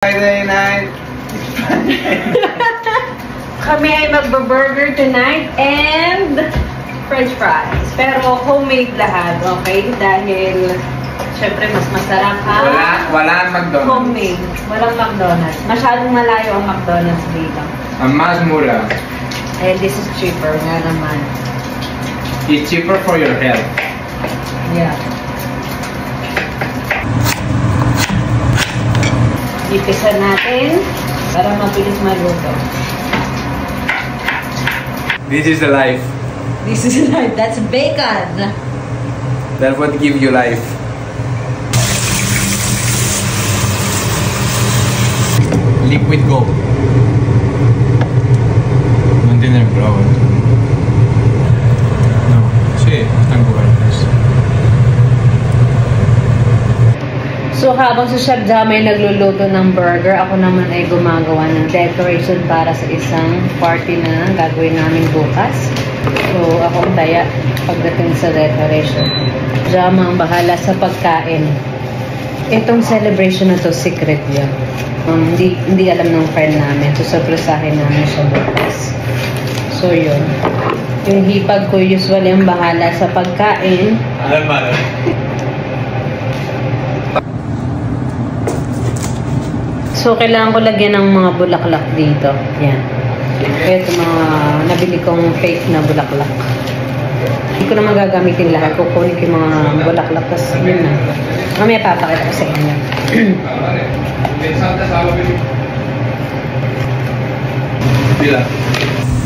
Friday night. Kami ay magbaburger tonight and french fries. Pero homemade lahat, okay? Dahil, syempre, mas masarap ha? Walang McDonald's. Homemade. Walang McDonald's. Masyadong malayo ang McDonald's dito. Ang mas mura. And this is cheaper nga naman. It's cheaper for your health. Yeah. Ipisan natin para mabilis maluto. This is the life. This is like, that's bacon. That's what gives you life. Liquid gold. Mantener bravo. No, sí, están cubiertos. So habang si Chef Jam ay nagluluto ng burger, ako naman ay gumagawa ng decoration para sa isang party na gagawin namin bukas. So akong taya pagdating sa decoration. Jam ang bahala sa pagkain. Itong celebration na to, secret yun. Hindi alam ng friend namin. So surpresahin namin siya bukas. So yun. Yung hipag ko usually ang bahala sa pagkain. Alam ba? So, kailangan ko lagyan ng mga bulaklak dito. Yan. Ito mga nabili kong fake na bulaklak. Hindi ko naman gagamitin lahat. Kukunin ko yung mga bulaklak. Tapos, yun na. Mamaya papakita ko sa inyo.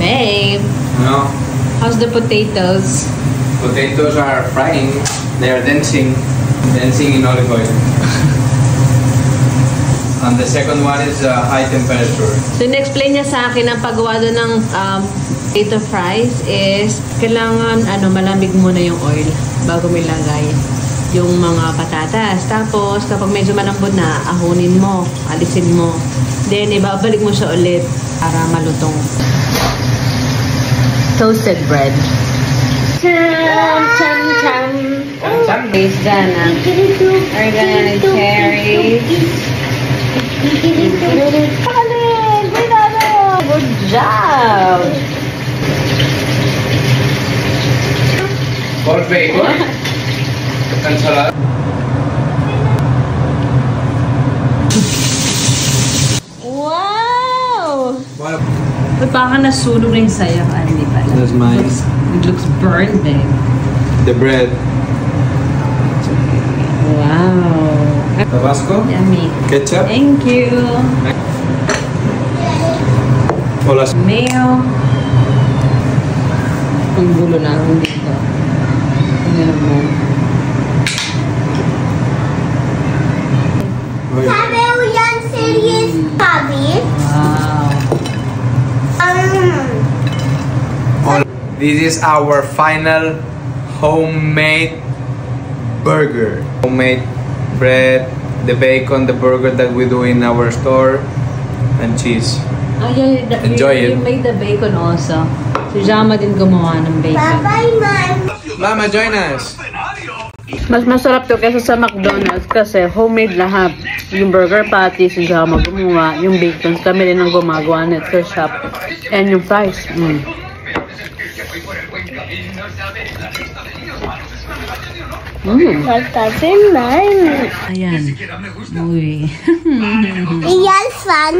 Babe! No. How's the potatoes? Potatoes are frying. They are dancing. Dancing in olive oil. And the second one is high temperature. So, in-explain niya sa akin ang paggawa doon ng potato fries is kailangan malamig muna yung oil bago milagay yung mga patatas. Tapos, kapag medyo malambot na, ahunin mo, alisin mo. Then, ibabalik mo siya ulit para malutong. Toasted bread. Cham, cham, cham. Taste dyan ang organic cherries. Colin! Good job! Or bacon. Ensalada. Wow! Ba't baka nasunog na yung sayo? Hindi pala. That's mine. It looks burned eh. The bread. Wow! Tabasco. Yummy. Ketchup. Thank you. Hola. Mayo. Ang gulo na ang dito. Ano naman? Sabi mo yan, serious sabi? Wow. This is our final homemade burger. Homemade bread, the bacon, the burger that we do in our store, and cheese. Oh, yeah, Enjoy it. You made the bacon also. Si Jama din gumawa ng bacon. Bye-bye, Mom. Mama, join us. Mas masarap to kaysa sa McDonald's kasi homemade lahat. Yung burger patty, si Jama gumawa. Yung bacon, kami rin ang gumagawa nito sa shop. And yung fries. Magkasin man. Ayan. Uy. Iyal fan.